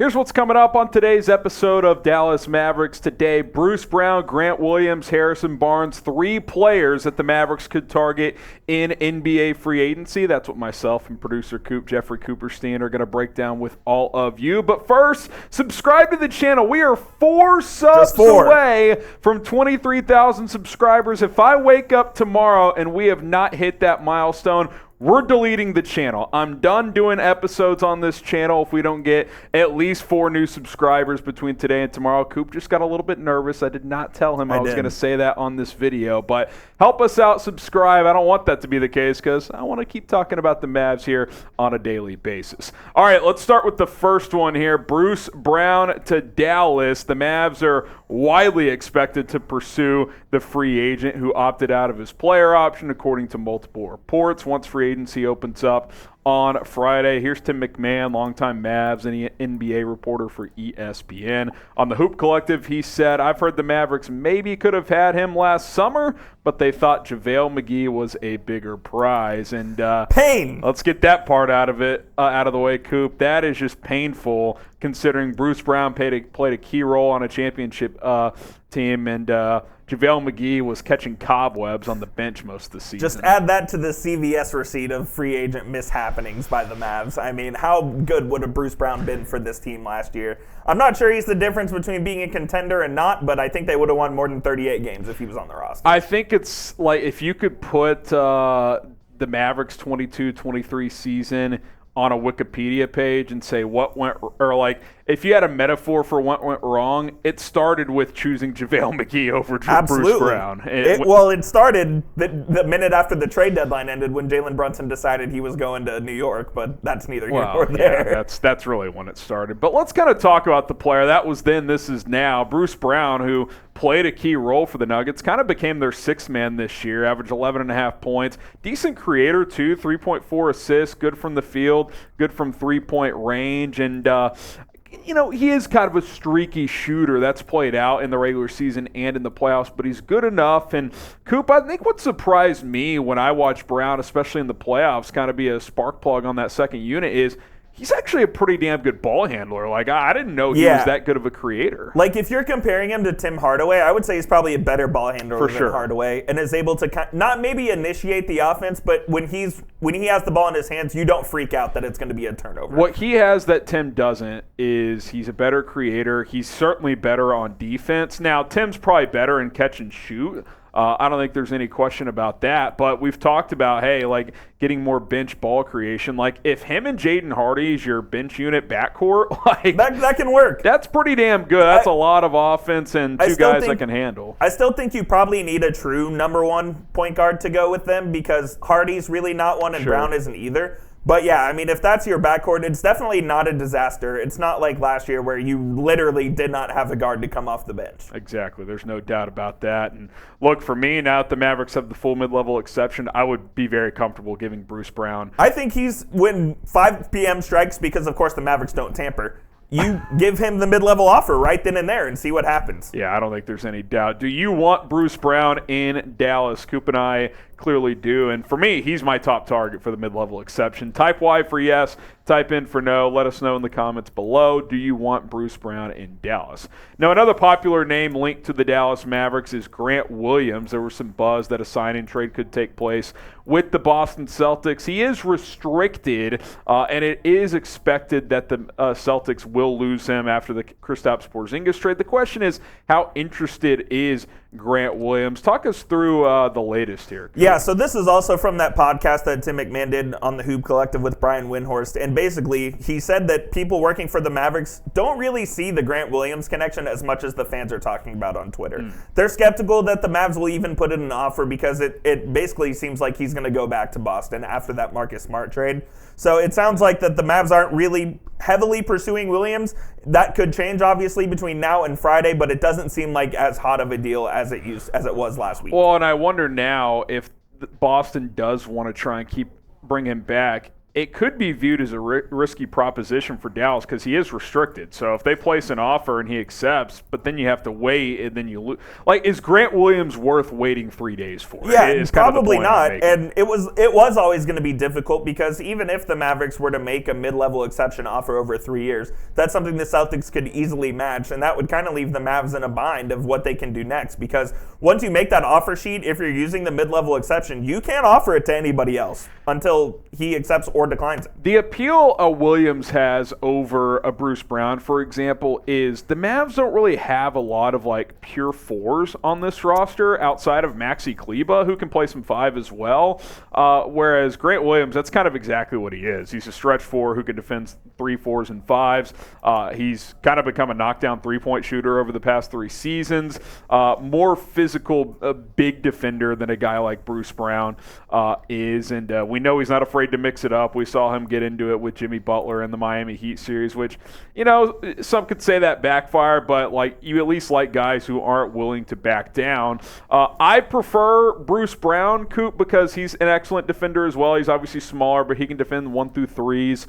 Here's what's coming up on today's episode of Dallas Mavericks Today. Bruce Brown, Grant Williams, Harrison Barnes, 3 players that the Mavericks could target in NBA free agency. That's what myself and producer Jeffrey Cooperstein are going to break down with all of you. But first, subscribe to the channel. We are 4 subs away from 23,000 subscribers. If I wake up tomorrow and we have not hit that milestone, we're deleting the channel. I'm done doing episodes on this channel if we don't get at least 4 new subscribers between today and tomorrow. Coop just got a little bit nervous. I did not tell him I was going to say that on this video, but help us out, subscribe. I don't want that to be the case because I want to keep talking about the Mavs here on a daily basis. All right, let's start with the first one here. Bruce Brown to Dallas. The Mavs are widely expected to pursue the free agent who opted out of his player option, according to multiple reports. Once free agency opens up on Friday. Here's Tim MacMahon, longtime Mavs and NBA reporter for ESPN. On the Hoop Collective, he said, "I've heard the Mavericks maybe could have had him last summer, but they thought JaVale McGee was a bigger prize." And pain. Let's get that part out of the way, Coop. That is just painful, considering Bruce Brown played a key role on a championship team, and JaVale McGee was catching cobwebs on the bench most of the season. Just add that to the CVS receipt of free agent mishappenings by the Mavs. I mean, how good would have Bruce Brown been for this team last year? I'm not sure he's the difference between being a contender and not, but I think they would have won more than 38 games if he was on the roster. I think it's like if you could put the Mavericks 22-23 season on a Wikipedia page and say what went, or like if you had a metaphor for what went wrong, it started with choosing JaVale McGee over Bruce Brown. It started the minute after the trade deadline ended when Jalen Brunson decided he was going to New York, but that's neither here nor there. Yeah, that's really when it started. But let's kind of talk about the player. That was then, this is now. Bruce Brown, who played a key role for the Nuggets, kind of became their sixth man this year, averaged 11.5 points. Decent creator, too, 3.4 assists, good from the field, good from three-point range, and he is kind of a streaky shooter. That's played out in the regular season and in the playoffs, but he's good enough. And Coop, I think what surprised me when I watched Brown, especially in the playoffs, kind of be a spark plug on that second unit is he's actually a pretty damn good ball handler. Like, I didn't know he was that good of a creator. Like, if you're comparing him to Tim Hardaway, I would say he's probably a better ball handler than Hardaway, and is able to not maybe initiate the offense, but when he has the ball in his hands, you don't freak out that it's going to be a turnover. What he has that Tim doesn't is he's a better creator. He's certainly better on defense. Now, Tim's probably better in catch and shoot. I don't think there's any question about that, but we've talked about, getting more bench ball creation. Like, if him and Jaden Hardy is your bench unit backcourt, that can work. That's pretty damn good. That's a lot of offense and two guys that can handle. I still think you probably need a true number one point guard to go with them because Hardy's really not one and Brown isn't either. But yeah, I mean, if that's your backcourt, it's definitely not a disaster. It's not like last year where you literally did not have a guard to come off the bench. Exactly. There's no doubt about that. And look, for me, now that the Mavericks have the full mid-level exception, I would be very comfortable giving Bruce Brown. I think when 5 p.m. strikes, because of course the Mavericks don't tamper, you give him the mid-level offer right then and there and see what happens. Yeah, I don't think there's any doubt. Do you want Bruce Brown in Dallas? Coop and I clearly do. And for me, he's my top target for the mid-level exception. Type Y for yes, type in for no. Let us know in the comments below. Do you want Bruce Brown in Dallas? Now, another popular name linked to the Dallas Mavericks is Grant Williams. There was some buzz that a sign-and trade could take place with the Boston Celtics. He is restricted, and it is expected that the Celtics will lose him after the Kristaps Porzingis trade. The question is, how interested is Grant Williams? Talk us through the latest here. Yeah, so this is also from that podcast that Tim MacMahon did on the Hoop Collective with Brian Windhorst, and basically he said that people working for the Mavericks don't really see the Grant Williams connection as much as the fans are talking about on Twitter. They're skeptical that the Mavs will even put in an offer because it basically seems like he's going to go back to Boston after that Marcus Smart trade. So it sounds like that the Mavs aren't really heavily pursuing Williams. That could change, obviously, between now and Friday, but it doesn't seem like as hot of a deal as it was last week. Well, and I wonder now if Boston does want to try and bring him back. it could be viewed as a risky proposition for Dallas because he is restricted. So if they place an offer and he accepts, but then you have to wait and then you lose. Like, is Grant Williams worth waiting 3 days for? Yeah, probably not. And it was always going to be difficult because even if the Mavericks were to make a mid-level exception offer over 3 years, that's something the Celtics could easily match, and that would kind of leave the Mavs in a bind of what they can do next. Because once you make that offer sheet, if you're using the mid-level exception, you can't offer it to anybody else until he accepts or declines it. The appeal a Williams has over a Bruce Brown, for example, is the Mavs don't really have a lot of like pure fours on this roster outside of Maxi Kleber, who can play some five as well. Whereas Grant Williams, that's kind of exactly what he is. He's a stretch four who can defend 3, 4s, and 5s. He's kind of become a knockdown three-point shooter over the past 3 seasons. More physical, big defender than a guy like Bruce Brown is, and we know he's not afraid to mix it up. We saw him get into it with Jimmy Butler in the Miami Heat series, which, you know, some could say that backfired, but like you at least like guys who aren't willing to back down. I prefer Bruce Brown, Coop, because he's an excellent defender as well. He's obviously smaller, but he can defend 1 through 3s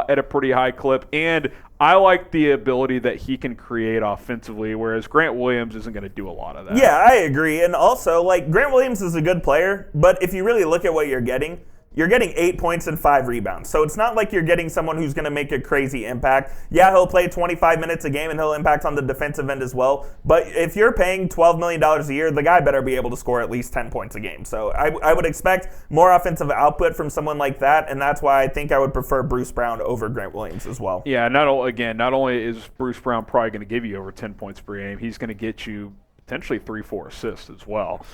at a pretty high clip, and I like the ability that he can create offensively, whereas Grant Williams isn't going to do a lot of that. Yeah, I agree. And also, like, Grant Williams is a good player, but if you really look at what you're getting 8 points and 5 rebounds. So it's not like you're getting someone who's going to make a crazy impact. Yeah, he'll play 25 minutes a game and he'll impact on the defensive end as well. But if you're paying $12 million a year, the guy better be able to score at least 10 points a game. So I would expect more offensive output from someone like that, and that's why I think I would prefer Bruce Brown over Grant Williams as well. Yeah, not only is Bruce Brown probably going to give you over 10 points per game, he's going to get you potentially 3-4 assists as well.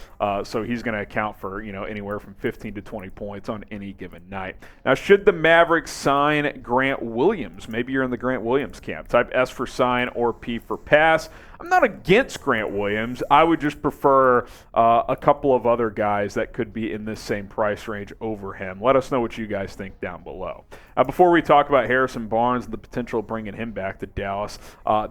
So he's going to account for, you know, anywhere from 15 to 20 points on any given night. Now, should the Mavericks sign Grant Williams? Maybe you're in the Grant Williams camp. Type S for sign or P for pass. I'm not against Grant Williams. I would just prefer a couple of other guys that could be in this same price range over him. Let us know what you guys think down below. Before we talk about Harrison Barnes and the potential of bringing him back to Dallas,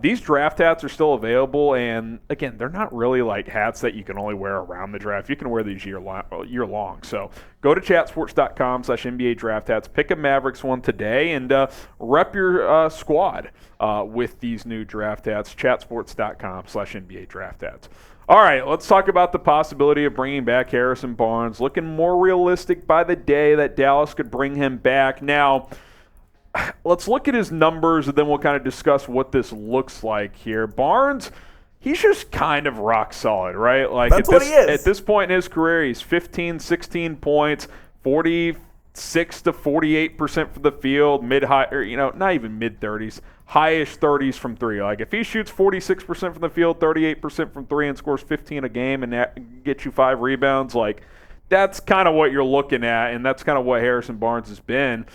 these draft hats are still available, and again, they're not really like hats that you can only wear around the draft. You can wear these year long. So go to chatsports.com/NBA draft hats, pick a Mavericks one today, and rep your squad with these new draft hats. Chatsports.com/NBA draft hats. All right, let's talk about the possibility of bringing back Harrison Barnes. Looking more realistic by the day that Dallas could bring him back. Now, let's look at his numbers, and then we'll kind of discuss what this looks like here. Barnes, he's just kind of rock solid, right? Like that's what he is. At this point in his career, he's 15, 16 points, 46 to 48% from the field, mid-high, or, you know, not even mid-30s. Highish 30s from 3. Like, if he shoots 46% from the field, 38% from 3, and scores 15 a game and gets you 5 rebounds, like, that's kind of what you're looking at, and that's kind of what Harrison Barnes has been.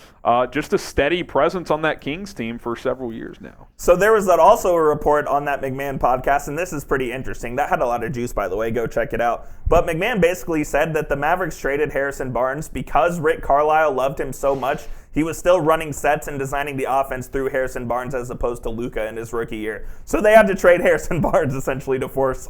Just a steady presence on that Kings team for several years now. So there was also a report on that MacMahon podcast, and this is pretty interesting. That had a lot of juice, by the way. Go check it out. But MacMahon basically said that the Mavericks traded Harrison Barnes because Rick Carlisle loved him so much. He was still running sets and designing the offense through Harrison Barnes as opposed to Luka in his rookie year. So they had to trade Harrison Barnes essentially to force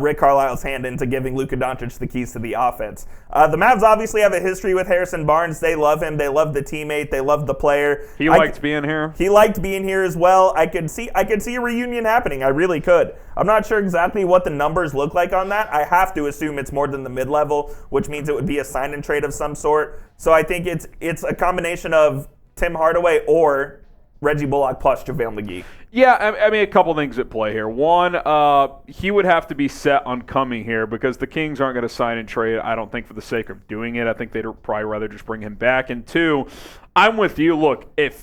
Rick Carlisle's hand into giving Luka Doncic the keys to the offense. The Mavs obviously have a history with Harrison Barnes. They love him. They love the teammate. They love the player. He liked being here. He liked being here as well. I could see a reunion happening. I really could. I'm not sure exactly what the numbers look like on that. I have to assume it's more than the mid-level, which means it would be a sign and trade of some sort. So I think it's a combination of Tim Hardaway or Reggie Bullock plus JaVale McGee. Yeah, I mean, a couple things at play here. One, he would have to be set on coming here because the Kings aren't going to sign and trade, I don't think, for the sake of doing it. I think they'd probably rather just bring him back. And two, I'm with you. Look, if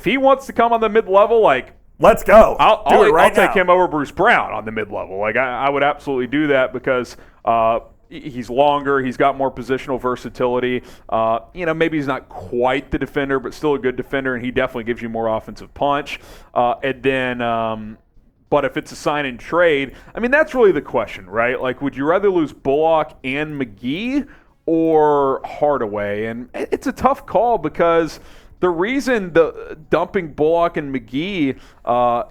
he wants to come on the mid-level, like, let's go. I'll take him over Bruce Brown on the mid-level. Like, I would absolutely do that because he's longer. He's got more positional versatility. Maybe he's not quite the defender, but still a good defender, and he definitely gives you more offensive punch. But if it's a sign and trade, I mean, that's really the question, right? Like, would you rather lose Bullock and McGee or Hardaway? And it's a tough call because the reason the dumping Bullock and McGee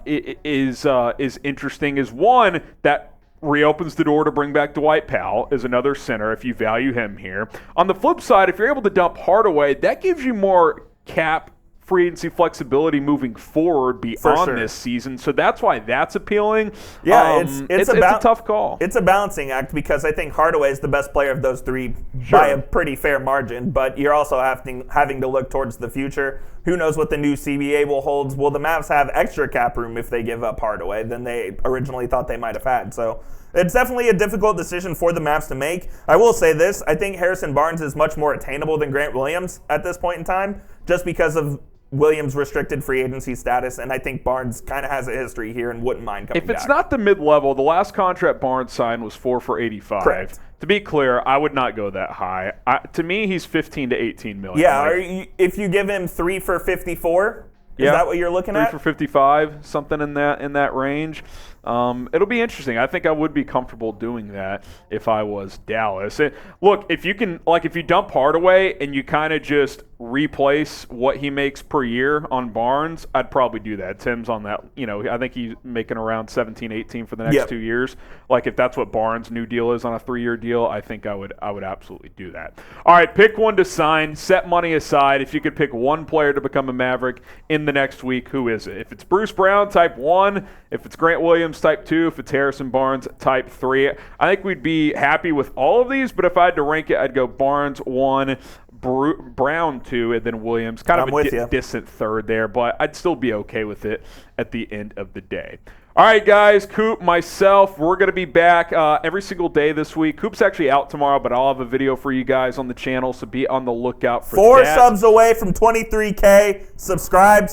is interesting is, one, that reopens the door to bring back Dwight Powell as another center if you value him here. On the flip side, if you're able to dump Hardaway, that gives you more cap free agency flexibility moving forward beyond this season. So that's why that's appealing. Yeah, it's a tough call. It's a balancing act because I think Hardaway is the best player of those three by a pretty fair margin, but you're also having to look towards the future. Who knows what the new CBA will hold? Will the Mavs have extra cap room if they give up Hardaway than they originally thought they might have had? So it's definitely a difficult decision for the Mavs to make. I will say this. I think Harrison Barnes is much more attainable than Grant Williams at this point in time just because of Williams' restricted free agency status, and I think Barnes kind of has a history here and wouldn't mind coming back. If it's not the mid-level, the last contract Barnes signed was 4 for $85. Correct. To be clear, I would not go that high. To me, he's 15 to 18 million. Yeah, if you give him 3 for 54, is that what you're looking at? 3 for 55, something in that range. It'll be interesting. I think I would be comfortable doing that if I was Dallas. And look, if you dump Hardaway and you kind of just replace what he makes per year on Barnes, I'd probably do that. Tim's on that. I think he's making around 17, 18 for the next 2 years. Like if that's what Barnes' new deal is on a 3-year deal, I think I would absolutely do that. All right, pick one to sign. Set money aside. If you could pick one player to become a Maverick in the next week, who is it? If it's Bruce Brown, type 1. If it's Grant Williams, type 2. If it's Harrison Barnes, type 3. I think we'd be happy with all of these, but if I had to rank it, I'd go Barnes 1, Brown 2, and then Williams. Kind of a distant third there, but I'd still be okay with it at the end of the day. All right, guys, Coop, myself, we're going to be back every single day this week. Coop's actually out tomorrow, but I'll have a video for you guys on the channel, so be on the lookout for 4 subs away from 23K. Subscribe.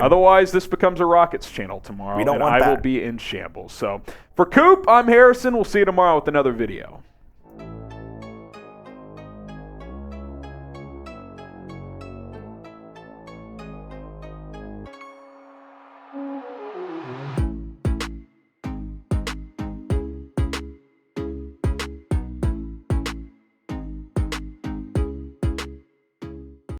Otherwise, this becomes a Rockets channel tomorrow, We don't want that. I will be in shambles. So for Coop, I'm Harrison. We'll see you tomorrow with another video.